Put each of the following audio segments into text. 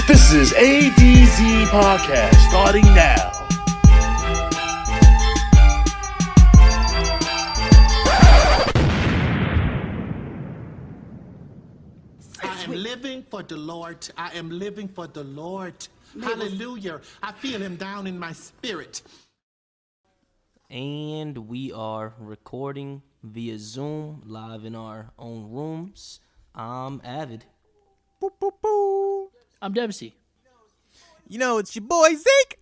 This is ADZ Podcast starting now. I am living for the Lord. I am living for the Lord. Hallelujah. I feel him down in my spirit. And we are recording via Zoom, live in our own rooms. I'm Avid. Boop, boop, boop. I'm Dempsey. You know, it's your boy, Zeke.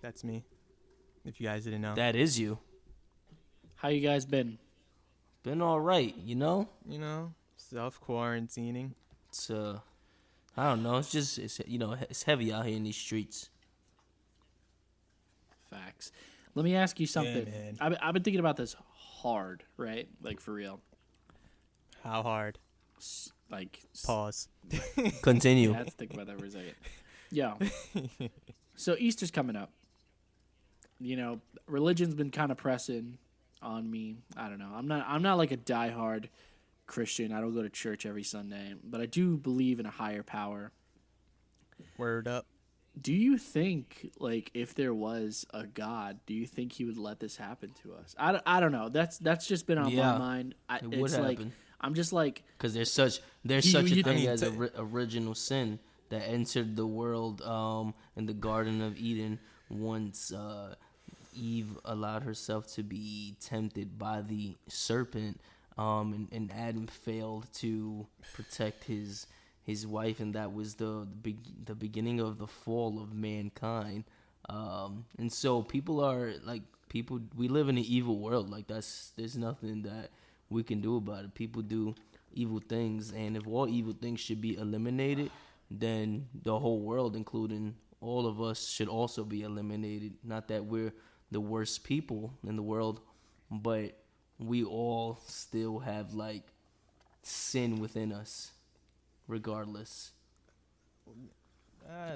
That's me, if you guys didn't know. That is you. How you guys been? Been all right, you know? You know, self-quarantining. It's, I don't know. It's just, it's heavy out here in these streets. Facts. Let me ask you something. man. I've been thinking about this hard, right? Like, for real. How hard? Like, Pause. Continue. I had to think about that for a second. Yeah. So Easter's coming up. You know, religion's been kind of pressing on me. I don't know. I'm not like a diehard Christian. I don't go to church every Sunday, but I do believe in a higher power. Word up. Do you think, like, if there was a God, do you think he would let this happen to us? I don't know. That's just been on my mind. It would happen. I'm just like, because there's such a thing as original sin that entered the world in the Garden of Eden once Eve allowed herself to be tempted by the serpent, and Adam failed to protect his wife, and that was the beginning of the fall of mankind. And so we live in an evil world. Like, there's nothing that we can do about it. People do evil things, and if all evil things should be eliminated, then the whole world, including all of us, should also be eliminated. Not that we're the worst people in the world, but we all still have, like, sin within us, regardless.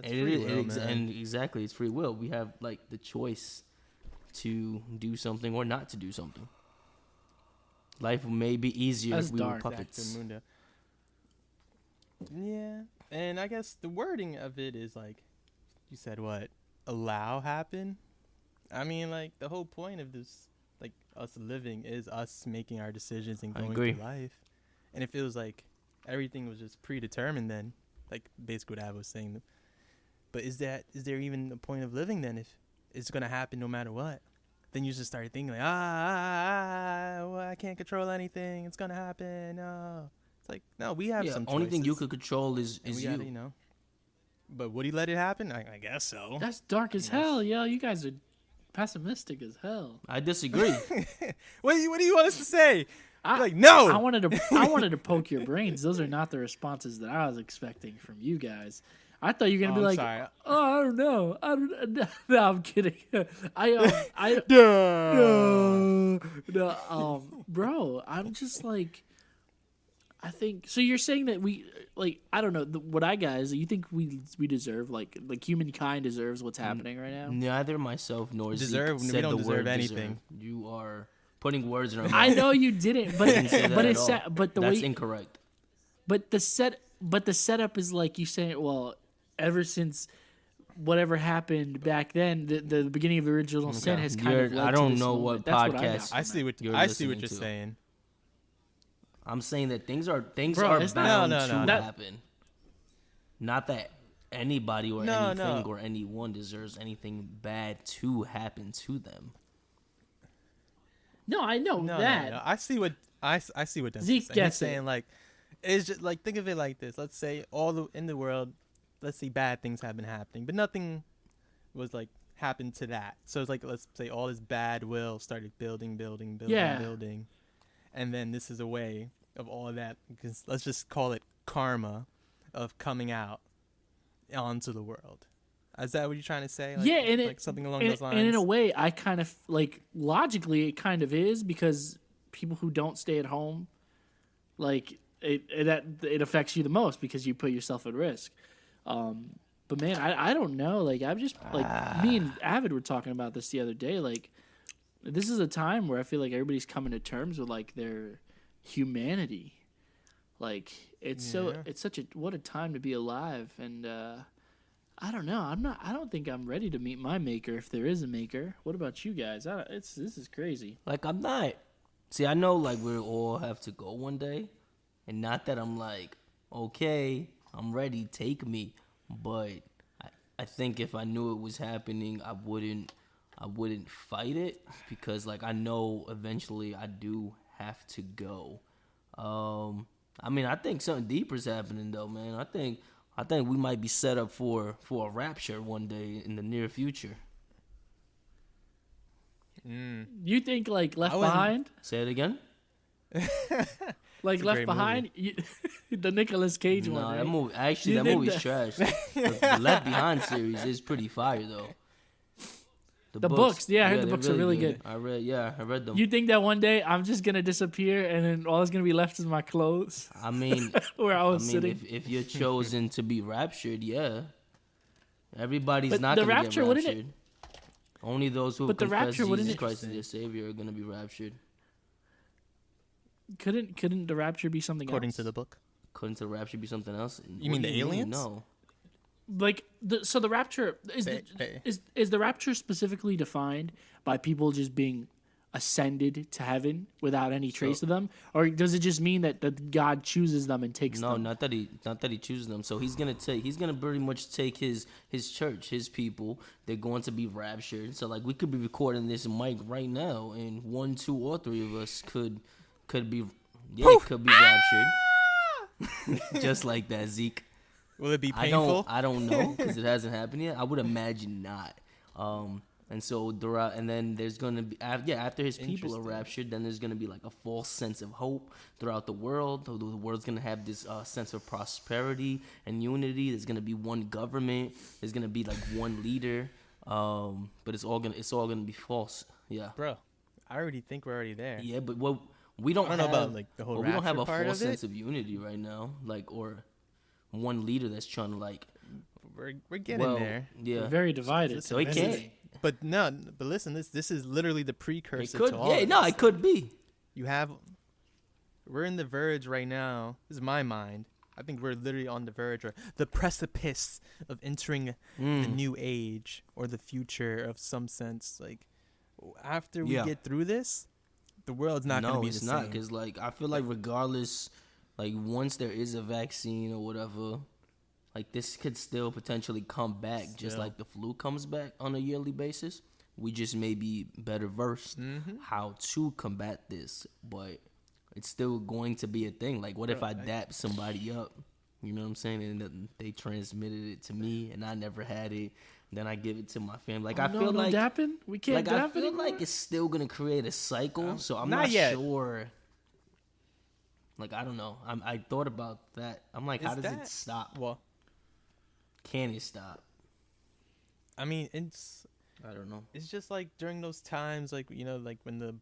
It's free will, man. And exactly, it's free will. We have, like, the choice to do something or not to do something. Life may be easier if we were puppets. Yeah, and I guess the wording of it is like, you said what? Allow happen? I mean, like, the whole point of this, like, us living is us making our decisions and going through life. And if it was like everything was just predetermined, then, like, basically what I was saying. But is there even a point of living then if it's going to happen no matter what? Then you just start thinking like, well, I can't control anything. It's going to happen. No. It's like, no, we have some choices. The only thing you could control is you. Gotta, you know. But would he let it happen? I guess so. That's dark as hell, yo. You guys are pessimistic as hell. I disagree. What do you want us to say? No. I wanted to poke your brains. Those are not the responses that I was expecting from you guys. I thought you were gonna be like, sorry. "Oh, I don't know. No, I'm kidding. Bro, I'm just like, I think. So you're saying that we, like, I don't know. What I got is, you think we deserve, like humankind deserves what's happening right now? Neither myself nor Zeke we said don't the deserve word anything. Deserve. You are putting words in our mouth. I know you didn't, but That's incorrect. But the setup is like you saying, well, ever since whatever happened back then, the beginning of original sin has kind of led I don't to this know moment. what That's podcast. I see what you're saying. I'm saying that things are it's bound not- to no. happen. Not that anybody or anything or anyone deserves anything bad to happen to them. No, I know that. No. I see what Zeke gets saying. it. Like, it's just like, think of it like this. Let's say in the world, let's say bad things have been happening, but nothing was like happened to that. So it's like, let's say all this bad will started building, and then this is a way of all of that. Because let's just call it karma, of coming out onto the world. Is that what you're trying to say? Like, yeah, and like something along those lines. And in a way, I kind of like logically, it kind of is, because people who don't stay at home, like it affects you the most because you put yourself at risk. But man, I don't know. Like, I've just like me and Avid were talking about this the other day. Like, this is a time where I feel like everybody's coming to terms with like their humanity. Like, it's such a what a time to be alive, and I don't know. I don't think I'm ready to meet my maker if there is a maker. What about you guys? This is crazy. Like, I'm not. See, I know, like, we all have to go one day. And not that I'm like, okay, I'm ready, take me. But I think if I knew it was happening, I wouldn't fight it. Because, like, I know eventually I do have to go. I mean, I think something deeper is happening, though, man. I think we might be set up for a rapture one day in the near future. You think like Left Behind? Say it again. Like Left Behind, the Nicolas Cage one. No, right? that movie's trash. The Left Behind series is pretty fire though. The books, I heard the books are really good. I read them. You think that one day I'm just gonna disappear and then all that's gonna be left is my clothes? I mean, where I was sitting. If you're chosen to be raptured, yeah. Everybody's but not the gonna rapture, get wouldn't raptured. it? Only those who But the confess rapture, wouldn't Jesus it? Christ as their Savior are gonna be raptured. Couldn't the rapture be something According else? to the book. Couldn't the rapture be something else? You mean the aliens? No. Like so the rapture is the rapture specifically defined by people just being ascended to heaven without any trace of them, or does it just mean that God chooses them and takes them? No, not that he chooses them. So he's gonna pretty much take his church, his people. They're going to be raptured. So like we could be recording this mic right now, and 1, 2, or 3 of us could be raptured. Just like that, Zeke. Will it be painful? I don't know because it hasn't happened yet. I would imagine not. And so and then there's gonna be after his people are raptured, then there's gonna be like a false sense of hope throughout the world. The world's gonna have this sense of prosperity and unity. There's gonna be one government. There's gonna be like one leader. But it's all gonna be false. Yeah, bro. I already think we're already there. Yeah, but we don't know about like the whole. We don't have a part false of sense of unity right now, like or one leader that's trying to like. We're getting there. Yeah, we're very divided. So it can't. But listen, this is literally the precursor to all. It could be. We're in the verge right now. This is my mind. I think we're literally on the verge or the precipice of entering the new age or the future of some sense. Like after we get through this, the world's not going to be the same. No, it's not, because like I feel like regardless, like once there is a vaccine or whatever, like this could still potentially come back, just like the flu comes back on a yearly basis. We just may be better versed how to combat this, but it's still going to be a thing. Like, what if I dap somebody up? You know what I'm saying? And they transmitted it to me, and I never had it. Then I give it to my family. Like, I feel like dapping. We can't dap I feel anymore? like it's still gonna create a cycle. So I'm not not yet. sure. Like, I don't know. I thought about that. I'm like, how does it stop? Well, can it stop? I mean, I don't know. It's just like during those times, like, you know, like when the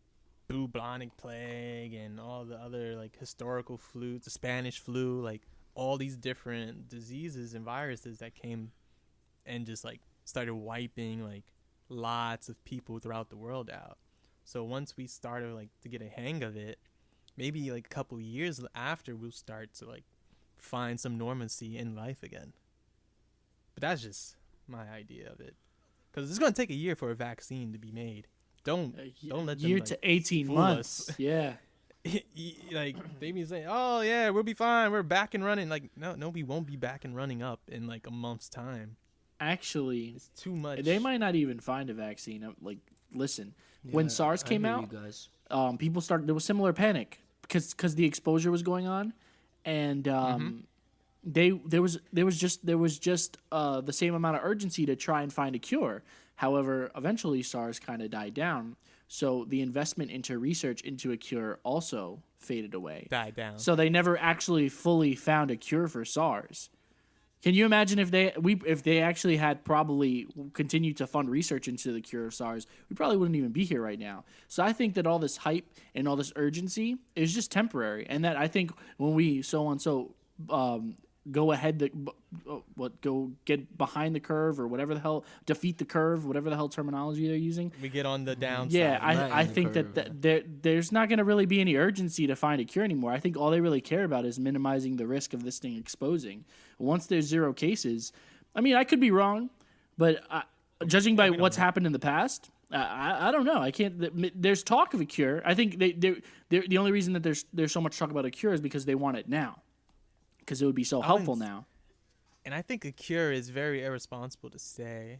bubonic plague and all the other like historical flus, the Spanish flu, like all these different diseases and viruses that came and just like started wiping like lots of people throughout the world out. So once we started like to get a hang of it, maybe like a couple years after, we'll start to like find some normalcy in life again. But that's just my idea of it, because it's going to take a year for a vaccine to be made. Don't let them, year like, to 18 fool months. us. Yeah. Like they be saying, "Oh yeah, we'll be fine. We're back and running." Like no, we won't be back and running up in like a month's time. Actually, It's too much. they might not even find a vaccine. Like, listen, when SARS came out, people started. There was similar panic because the exposure was going on, and there was just the same amount of urgency to try and find a cure. However, eventually SARS kind of died down, so the investment into research into a cure also faded away. Died down. So they never actually fully found a cure for SARS. Can you imagine if they actually had probably continued to fund research into the cure of SARS, we probably wouldn't even be here right now. So I think that all this hype and all this urgency is just temporary, and that I think when we go ahead, go get behind the curve or whatever the hell, defeat the curve, whatever the hell terminology they're using. We get on the downside. Yeah, I the think curve. there's not going to really be any urgency to find a cure anymore. I think all they really care about is minimizing the risk of this thing exposing. Once there's 0 cases, I mean, I could be wrong, but judging by what's happened in the past, I don't know. I can't. There's talk of a cure. I think the only reason that there's so much talk about a cure is because they want it now, because it would be so helpful now. And I think a cure is very irresponsible to say.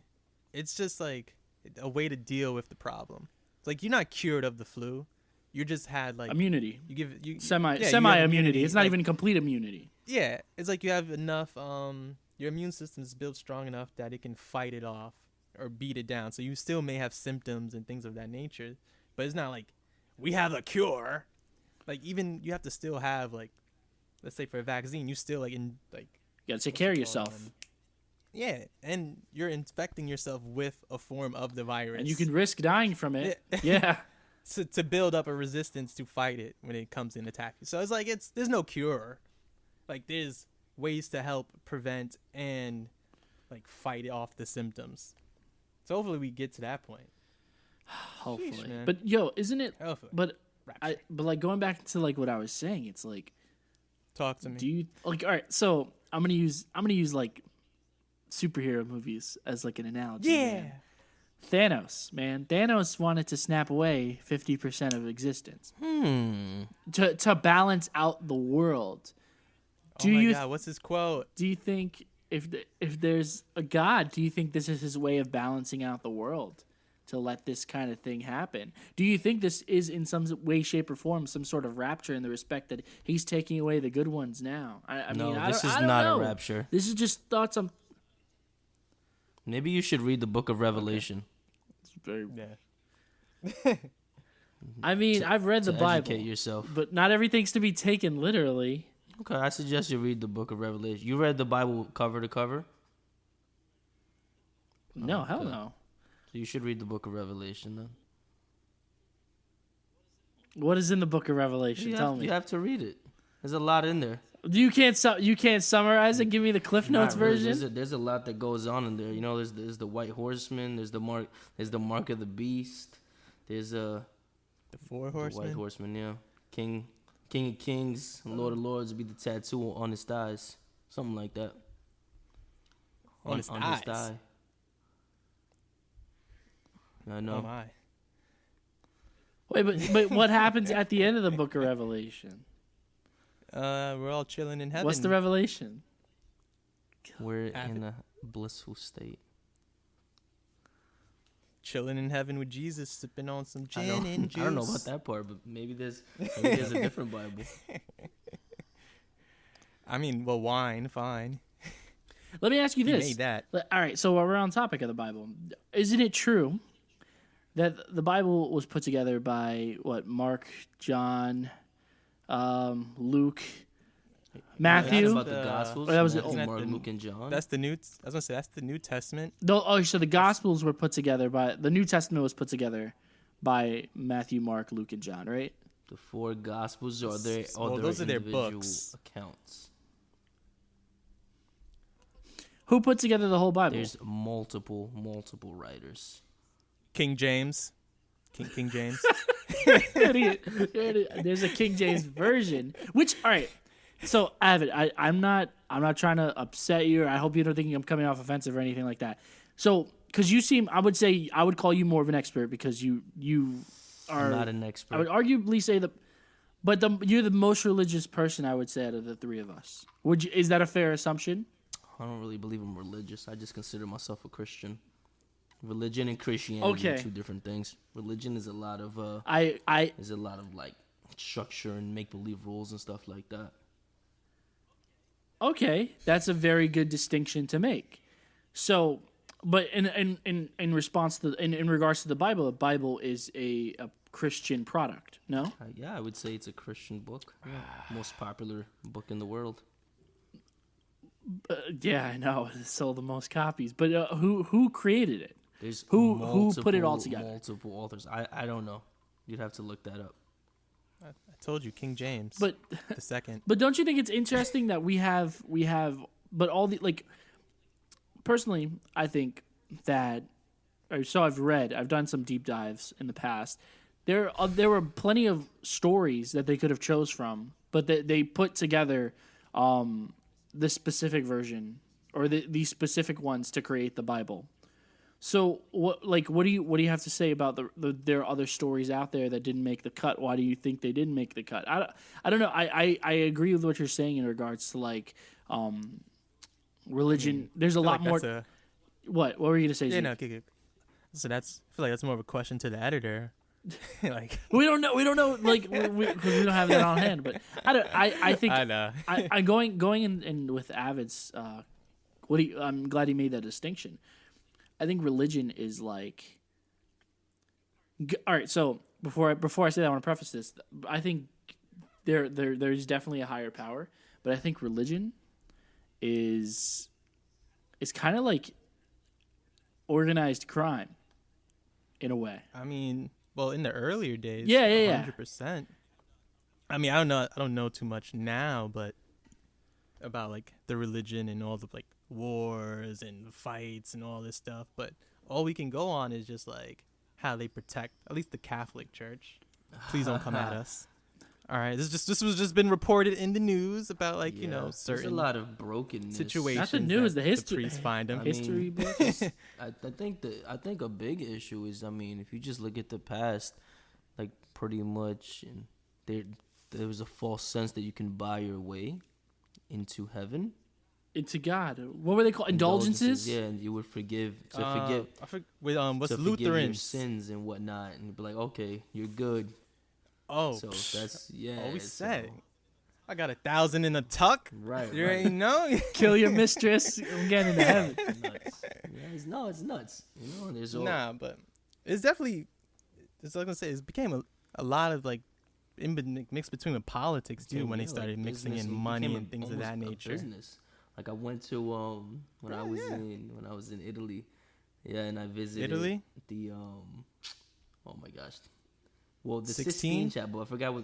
It's just like a way to deal with the problem. It's like you're not cured of the flu. You just had like immunity. You give you semi you have immunity. It's not like, even complete immunity. Yeah, it's like you have enough. Your immune system is built strong enough that it can fight it off or beat it down. So you still may have symptoms and things of that nature, but it's not like we have a cure. Like even you have to still have like, let's say for a vaccine, you still like you gotta take care of yourself. Yeah, and you're infecting yourself with a form of the virus, and you can risk dying from it. Yeah. To build up a resistance to fight it when it comes in attack you. So it's like there's no cure. Like there's ways to help prevent and like fight off the symptoms. So hopefully we get to that point. Hopefully. Sheesh, but yo, isn't it? Hopefully. But like going back to like what I was saying, it's like, talk to me. do you like? All right, so I'm gonna use like superhero movies as like an analogy. Yeah. Man. Thanos, man. Thanos wanted to snap away 50% of existence to balance out the world. Oh my God, what's his quote? Do you think if there's a God, do you think this is his way of balancing out the world to let this kind of thing happen? Do you think this is in some way, shape, or form some sort of rapture in the respect that he's taking away the good ones now? I mean, this is I don't not know. a rapture. This is just thoughts on. Maybe you should read the book of Revelation. It's very. Yeah. I mean, I've read the Bible, educate yourself. but not everything's to be taken literally. Okay, I suggest you read the book of Revelation. You read the Bible cover to cover? No, hell no. So you should read the book of Revelation then. What is in the book of Revelation? Tell me. You have to read it. There's a lot in there. You can't summarize it. Give me the Cliff Notes Not really. version. There's a lot that goes on in there. You know, there's the white horseman. There's the mark of the beast. There's The four horsemen. the white horseman. Yeah, King of Kings, Lord of Lords would be the tattoo on his thighs, something like that. On his thighs? thigh. I know. Oh my. Wait, but what happens at the end of the book of Revelation? We're all chilling in heaven. What's the revelation? We're Avid. in a blissful state. Chilling in heaven with Jesus, sipping on some gin and juice. I don't know about that part, but maybe there's a different Bible. I mean, well, wine, fine. Let me ask you He this. made that. All right, so we're on topic of the Bible. Isn't it true that the Bible was put together by Mark, John, Luke, Matthew? About the Gospels. that was Matthew, it. Mark, Luke, and John. That's the New. I was gonna say that's the New Testament. So the Gospels were put together by the New Testament was put together by Matthew, Mark, Luke, and John, right? The 4 Gospels are their those are their individual books. accounts. Who put together the whole Bible? There's multiple writers. King James. King James. There's a King James version, which all right. So Avid, I'm not trying to upset you, or I hope you don't think I'm coming off offensive or anything like that. So because you seem, I would call you more of an expert because you are I'm not an expert. I would arguably say you're the most religious person I would say out of the 3 of us. Is that a fair assumption? I don't really believe I'm religious. I just consider myself a Christian. Religion and Christianity are 2 different things. Religion is a lot of like structure and make believe rules and stuff like that. Okay, that's a very good distinction to make. So, but in response to in regards to the Bible is a Christian product. No. Yeah, I would say it's a Christian book. Yeah. Most popular book in the world. Yeah, I know. It sold the most copies. But who created it? There's who put it all together? Multiple authors. I don't know. You'd have to look that up. I told you, King James. But the second. But don't you think it's interesting that we have, but all the like. Personally, I think that, or so I've done some deep dives in the past. There were plenty of stories that they could have chose from, but they put together the specific version or these specific ones to create the Bible. So what do you have to say about there are other stories out there that didn't make the cut? Why do you think they didn't make the cut? I don't know. I agree with what you're saying in regards to like religion. There's a lot more. What were you gonna say? Yeah, no, okay. So I feel like that's more of a question to the editor. Like we don't know, like we don't have that on hand. But I think I know. I going in with Avid's. I'm glad he made that distinction. I think religion is like. All right, so before I say that, I want to preface this. I think there's definitely a higher power, but I think religion is kind of like organized crime in a way. I mean, well, in the earlier days, yeah, 100%. I mean, I don't know too much now, but about like the religion and all the like wars and fights and all this stuff, but all we can go on is just like how they protect at least the Catholic Church. Please don't come at us. All right, this was just been reported in the news about like certain there's a lot of brokenness situations. Not the news, the history. The priests find them. History books. I think a big issue is, I mean, if you just look at the past, like pretty much, and there was a false sense that you can buy your way into heaven. Into God. What were they called? Indulgences? Yeah, and you would forgive what's to Lutherans? forgive your sins and whatnot, and you'd be like, okay, you're good. Oh, so that's always say. I got 1,000 in a tuck. Right. You ain't know. Kill your mistress and get into heaven. Nuts. Yeah, it's nuts. You know, there's but it's definitely. It's like I say, it became a lot of like mixed between the politics too when they started like mixing in money and things of that nature. Business. Like I went to when I was in Italy, and I visited Italy. The oh my gosh, well the 16 Sistine Chapel. I forgot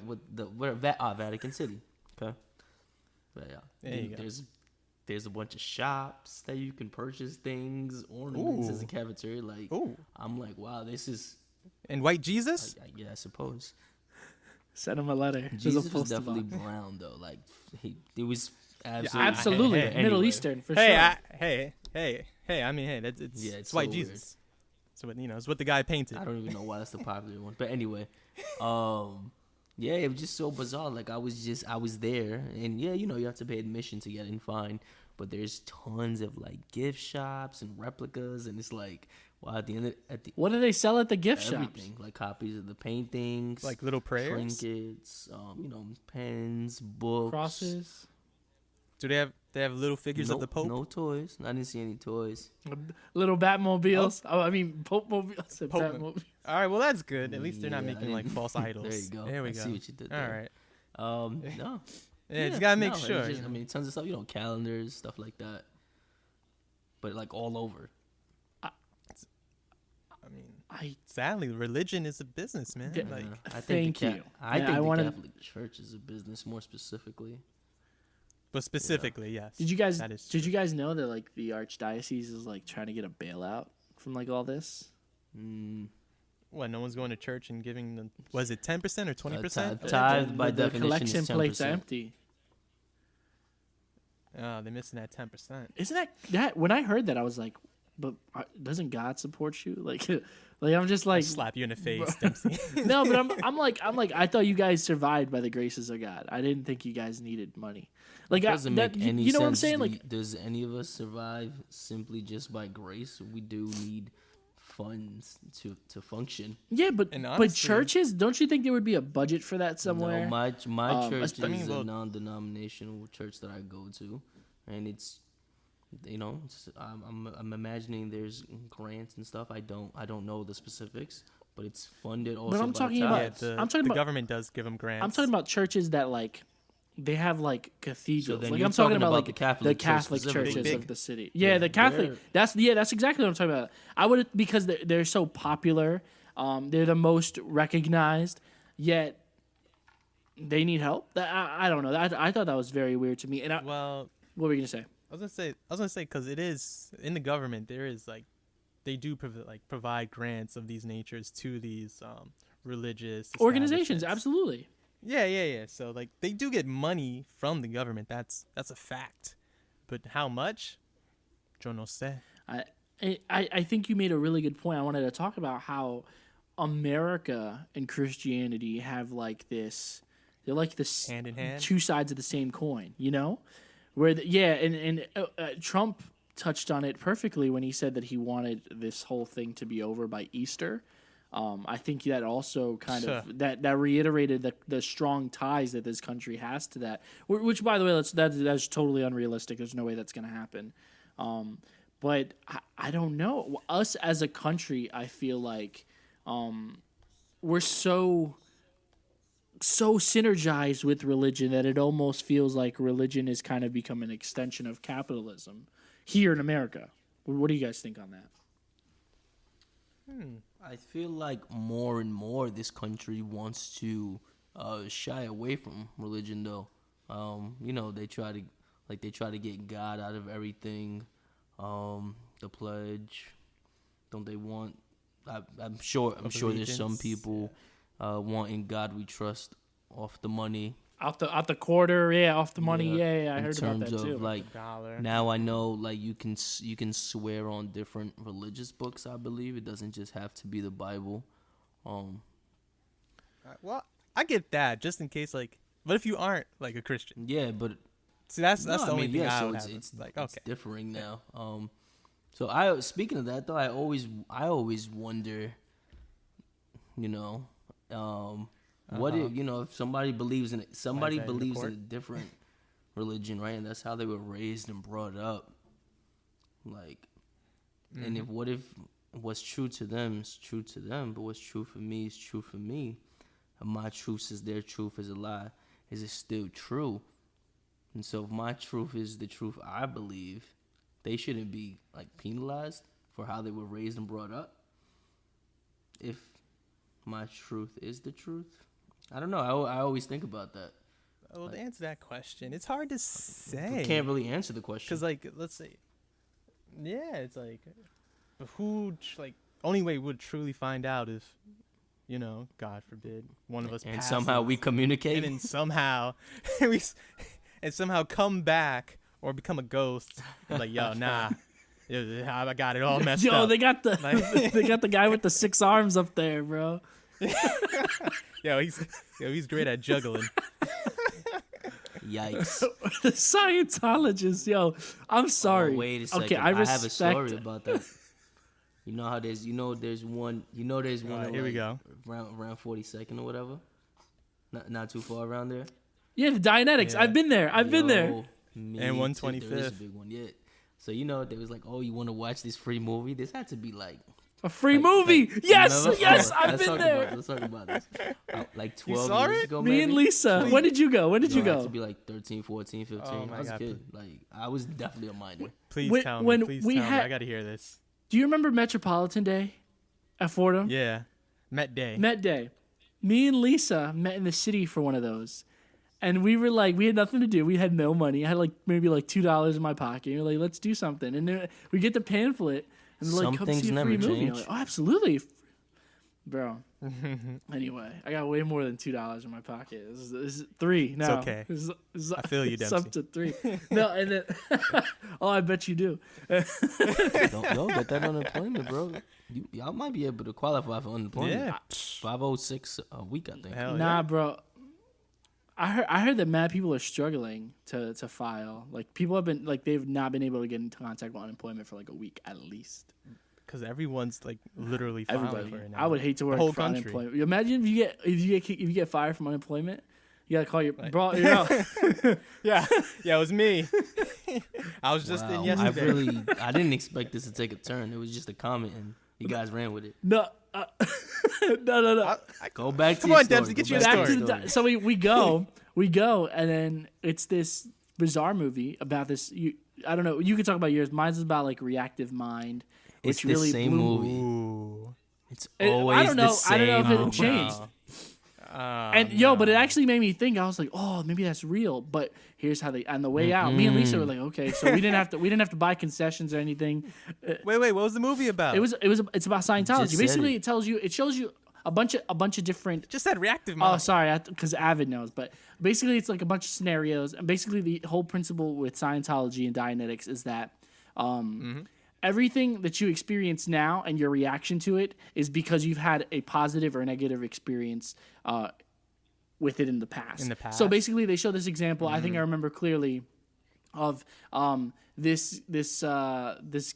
where Vatican City. Okay, but yeah, there's a bunch of shops that you can purchase things, ornaments as a cafeteria. Like I'm like, wow, this is. And white Jesus? Yeah, I suppose. Send him a letter. Jesus was definitely brown though. Like it was. Absolutely, Middle Eastern for sure. Hey! I mean, hey, it's white so Jesus. So it's what the guy painted. I don't even know why that's the popular one, but anyway, yeah, it was just so bizarre. Like I was there, and yeah, you have to pay admission to get in, fine, but there's tons of like gift shops and replicas, and it's like, wow, what do they sell at the gift everything, shops? like copies of the paintings, like little prayers, trinkets, pens, books, crosses. Do they have little figures of the Pope? No toys. I didn't see any toys. Little Batmobiles. Oh, I mean Pope-mobiles. Batmobiles. All right, well that's good. At least they're not making like false idols. There you go. There we go. See what you did All there. right. No. Yeah, you gotta make sure. I mean, tons of stuff. Calendars, stuff like that. But like all over. Sadly, religion is a business, man. Yeah. Like, I think Thank you. I think the Catholic Church is a business, more specifically. But specifically, yes. Did you guys know that like the archdiocese is like trying to get a bailout from like all this? What? No one's going to church and giving them. Was it 10% or 20%? Tithe by the definition collection is 10%. plate's empty. Oh, they're missing that 10%. Isn't that when I heard that I was like, but doesn't God support you? Like I'm just like I'll slap you in the face, Dempsey. No, but I'm like I thought you guys survived by the graces of God. I didn't think you guys needed money. Like it doesn't make any sense. You know what I'm saying? Like, does any of us survive simply just by grace? We do need funds to function. Yeah, but churches, don't you think there would be a budget for that somewhere? No, my church is a non-denominational church that I go to, and it's I'm imagining there's grants and stuff. I don't know the specifics, but it's funded also. But I'm talking about the government does give them grants. I'm talking about churches that like they have like cathedrals. So like I'm talking about like the Catholic churches of the city. Yeah, the Catholic. That's exactly what I'm talking about. I would because they're so popular. They're the most recognized. Yet they need help. I don't know. I thought that was very weird to me. And what were you gonna say? I was gonna say because it is in the government. There is they do provide grants of these natures to these religious organizations. Absolutely. Yeah. So they do get money from the government. That's a fact. But how much? Yo no sé. I think you made a really good point. I wanted to talk about how America and Christianity have this. They're like this hand in hand, two sides of the same coin. Where Trump touched on it perfectly when he said that he wanted this whole thing to be over by Easter. I think that also kind of that reiterated the strong ties that this country has to that. Which, by the way, that's totally unrealistic. There's no way that's going to happen. But I don't know. Us as a country, I feel like we're so synergized with religion that it almost feels like religion has kind of become an extension of capitalism here in America. What do you guys think on that? I feel like more and more this country wants to shy away from religion, though. They try to get God out of everything. The pledge, don't they want? I'm sure there's some people wanting God we trust off the money. Out the quarter, off the money, I heard about that too. In terms of now I know you can swear on different religious books. I believe it doesn't just have to be the Bible. Well, I get that. Just in case, what if you aren't a Christian? Yeah, but see, that's the only thing I would have. It's differing now. So speaking of that though, I always wonder, what if somebody believes in it? Somebody believes in a different religion, right? And that's how they were raised and brought up. And if what's true to them is true to them, but what's true for me is true for me, and my truth is their truth is a lie, is it still true? And so if my truth is the truth I believe, they shouldn't be penalized for how they were raised and brought up. If my truth is the truth, I don't know. I always think about that. Well, to answer that question, it's hard to say. You can't really answer the question because, let's say, it's who only way would truly find out if, God forbid, one of us and passes, somehow we communicate, and then somehow somehow come back or become a ghost. Yo, nah. I got it all messed up. Yo, they got the guy with the 6 arms up there, bro. He's great at juggling. Yikes. The Scientologist, I'm sorry. Oh, wait a second. Okay, I have a story about that. You know how there's one. Here we go. Around 42nd or whatever. Not too far around there. Yeah, the Dianetics. Yeah. I've been there. And 125th. There is a big one, yeah. So they was like, oh, you want to watch this free movie? This had to be a free movie. Yes, I've been there. Let's talk about this. 12 you saw years it? ago, Me maybe? and Lisa. When did you go? It had to be 13, 14, 15. I was a kid. I was definitely a minor. Please tell me. I got to hear this. Do you remember Metropolitan Day at Fordham? Yeah. Met Day. Me and Lisa met in the city for one of those. And we were we had nothing to do. We had no money. I had maybe $2 in my pocket. And we were let's do something. And then we get the pamphlet. And they're some come things see a never free movie. change. Oh, absolutely. Bro. Anyway, I got way more than $2 in my pocket. This is 3 now. It's okay. This is I feel you, Dempsey. It's up to 3. No, and then... oh, I bet you do. Don't get that unemployment, bro. Y'all might be able to qualify for unemployment. Yeah. 506 a week, I think. Nah, bro. I heard that mad people are struggling to file. People have been they've not been able to get into contact with unemployment for a week at least. Because everyone's literally filing for it now. I would hate to work for unemployment. Imagine if you get fired from unemployment, you gotta call your bro. Yeah, it was me. I was just in yesterday. I didn't expect this to take a turn. It was just a comment, and you guys ran with it. No. No. Go back to Come your on, story. Dempsey, get your story. So we go, and then it's this bizarre movie about this. I don't know. You can talk about yours. Mine's about Reactive Mind, which it's really the same blew. movie. It's always I don't know. the same. I don't know if it changed. But it actually made me think. I was like, oh, maybe that's real. But here's how on the way out, me and Lisa were like, okay, so we didn't have to buy concessions or anything. Wait, what was the movie about? It's about Scientology. Just Basically, it shows you a bunch of different. Just said reactive Oh, mind. sorry, because Avid knows. But basically, it's like a bunch of scenarios, and basically the whole principle with Scientology and Dianetics is that everything that you experience now and your reaction to it is because you've had a positive or negative experience with it in the past. So basically, they show this example. I think I remember clearly of this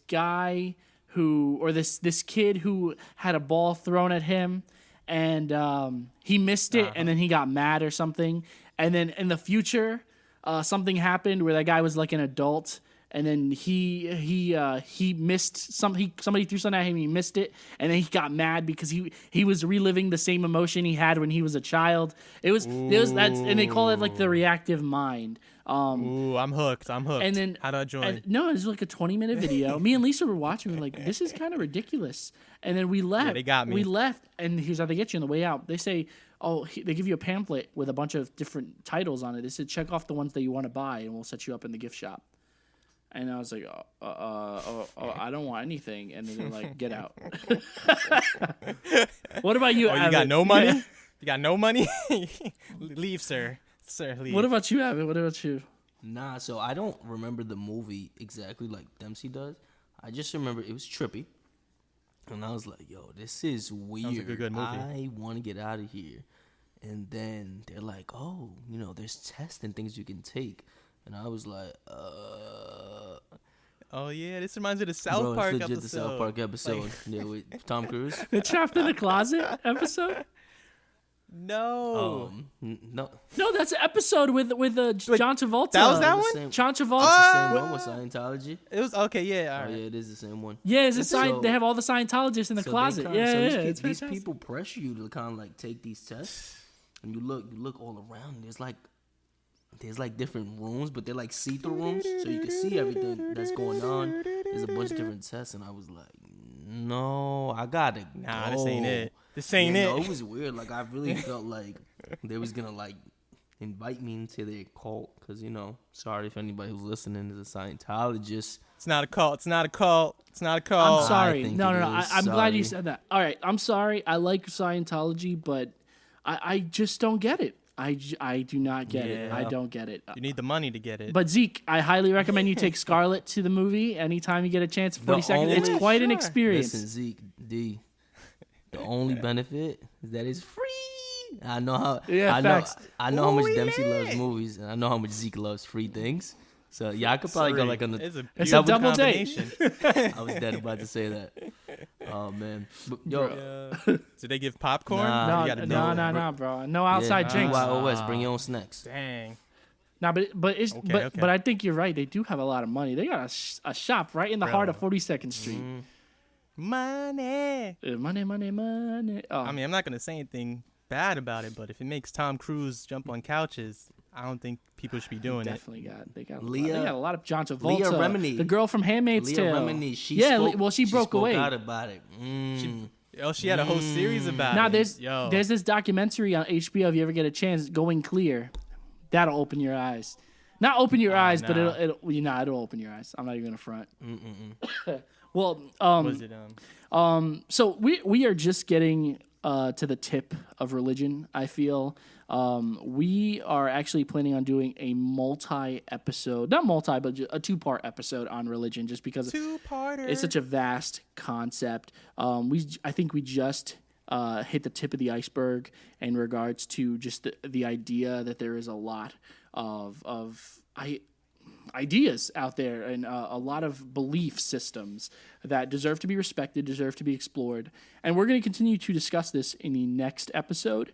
guy this kid who had a ball thrown at him, and he missed it, and then he got mad or something. And then in the future, something happened where that guy was like an adult. And then he missed somebody threw something at him. He missed it, and then he got mad because he was reliving the same emotion he had when he was a child. It was and they call it like the reactive mind. Ooh, I'm hooked. And then how do I join? No, it was like a 20-minute video. Me and Lisa were watching. We're like, this is kind of ridiculous. And then we left. Yeah, they got me. We left, and here's how they get you on the way out. They say, they give you a pamphlet with a bunch of different titles on it. They said, check off the ones that you want to buy, and we'll set you up in the gift shop. And I was like, I don't want anything. And then they're like, get out. What about you, Avid? You got no money? Yeah. You got no money? Leave, sir. Sir, leave. What about you, Avid? What about you? Nah, so I don't remember the movie exactly like Dempsey does. I just remember it was trippy. And I was like, yo, this is weird. Sounds like a good movie. I want to get out of here. And then they're like, oh, there's tests and things you can take. And I was like, oh, yeah, this reminds me of the South Park it's legit episode. the South Park episode with Tom Cruise. The Trapped in the Closet episode? No. No. No, that's an episode with John Travolta. That was that one? John Travolta. It's the same one with Scientology. It was, okay, yeah, all right. Yeah, it is the same one. Yeah, they have all the Scientologists in the closet. These people pressure you to kind of like take these tests. And you look all around. There's like different rooms, but they're like see-through rooms, so you can see everything that's going on. There's a bunch of different tests, and I was like, no, I gotta go. This ain't it. This ain't it. No, it was weird. Like, I really felt like they was gonna like invite me into their cult, because sorry if anybody who's listening is a Scientologist. It's not a cult. It's not a cult. It's not a cult. I'm sorry. No. I'm Sorry. glad you said that. All right, I'm sorry. I like Scientology, but I just don't get it. I do not get it. I don't get it. You need the money to get it. But Zeke, I highly recommend you take Scarlett to the movie anytime you get a chance. 40 seconds. It's quite an experience. Listen, Zeke, D. The only benefit is that it's free. I know how. Facts. I know how much Dempsey loves movies, and I know how much Zeke loves free things. So yeah, I could probably go like on the. It's a double date. I was dead about to say that. Oh man, but, yo, do they give popcorn? No, bro. No outside drinks. BYOS, bring your own snacks. Dang. No, but I think you're right. They do have a lot of money. They got a shop right in the heart of 42nd Street. Money. Money. Oh. I mean, I'm not gonna say anything bad about it, but if it makes Tom Cruise jump on couches, I don't think people should be doing it. They got a lot of John Travolta. Leah Remini, the girl from Handmaid's Tale. Remini, she broke away. Out about it. She had a whole series about it. There's this documentary on HBO. If you ever get a chance, Going Clear. That'll open your eyes. Not open your eyes, but it'll open your eyes. I'm not even gonna front. Well, was it so we are just getting to the tip of religion. I feel we are actually planning on doing a multi-episode, not multi, but a two-part episode on religion, just because it's such a vast concept. I think we just hit the tip of the iceberg in regards to just the idea that there is a lot of ideas out there and a lot of belief systems that deserve to be respected, deserve to be explored. And we're going to continue to discuss this in the next episode.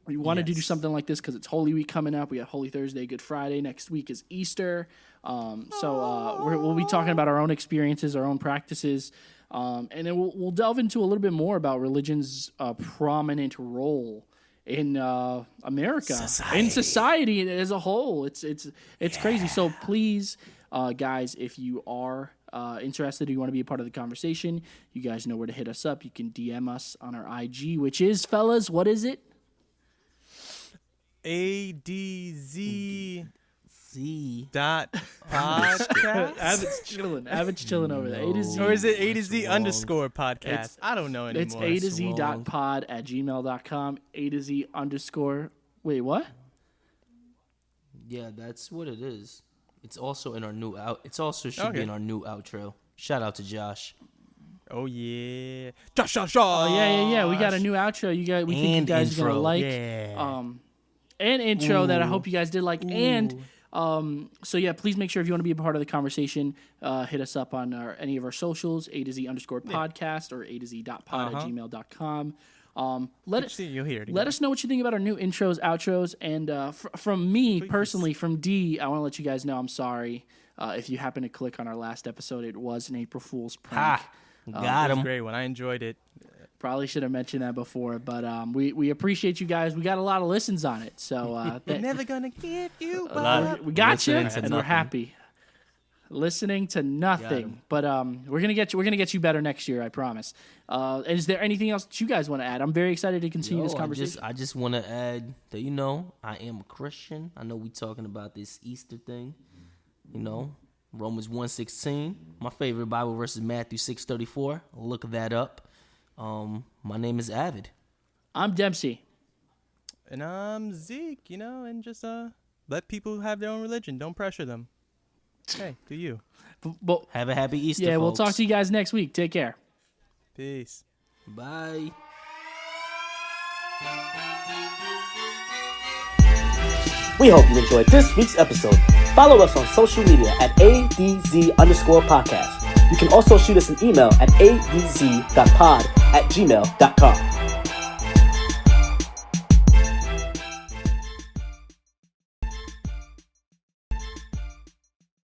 We wanted to do something like this because it's Holy Week coming up. We have Holy Thursday, Good Friday. Next week is Easter. So we'll be talking about our own experiences, our own practices. And then we'll delve into a little bit more about religion's prominent role in America, in society as a whole. It's crazy. So please, guys, if you are interested, or you want to be a part of the conversation, you guys know where to hit us up. You can DM us on our IG, which is, fellas, what is it? ADZ Z. dot podcast. Avid's chilling over there. A to Z. Or is it A to Z wrong. _ podcast? It's- I don't know anymore. It's A to Z wrong. pod@gmail.com. A to Z _ Wait, what? Yeah, that's what it is. It's also in our new out. It's also should be Okay. in our new outro. Shout out to Josh. Oh yeah. Josh. Oh yeah. We got a new outro. We think you And guys are gonna intro. like. Yeah. And intro that I hope you guys did like. And so yeah, please make sure if you want to be a part of the conversation, hit us up on any of our socials, A to Z _ podcast or A to Z pod@gmail.com. You'll hear it. Let us know what you think about our new intros, outros, and from me personally, from D, I want to let you guys know I'm sorry if you happen to click on our last episode. It was an April Fool's prank. Ha! Got him. Great one. I enjoyed it. Probably should have mentioned that before, but we appreciate you guys. We got a lot of listens on it, so Never gonna give you we got you, Listening to and we're nothing. happy. Listening to nothing, but we're gonna get you better next year, I promise. Is there anything else that you guys want to add? I'm very excited to continue this conversation. I just want to add that I am a Christian. I know we talking about this Easter thing. Romans 1:16. My favorite Bible verse is Matthew 6:34. Look that up. My name is Avid. I'm Dempsey. And I'm Zeke, and just let people have their own religion. Don't pressure them. Hey, do you? But Have a happy Easter, yeah, we'll folks. talk to you guys next week. Take care. Peace. Bye. We hope you enjoyed this week's episode. Follow us on social media at ADZ_podcast. You can also shoot us an email at adz.pod@gmail.com.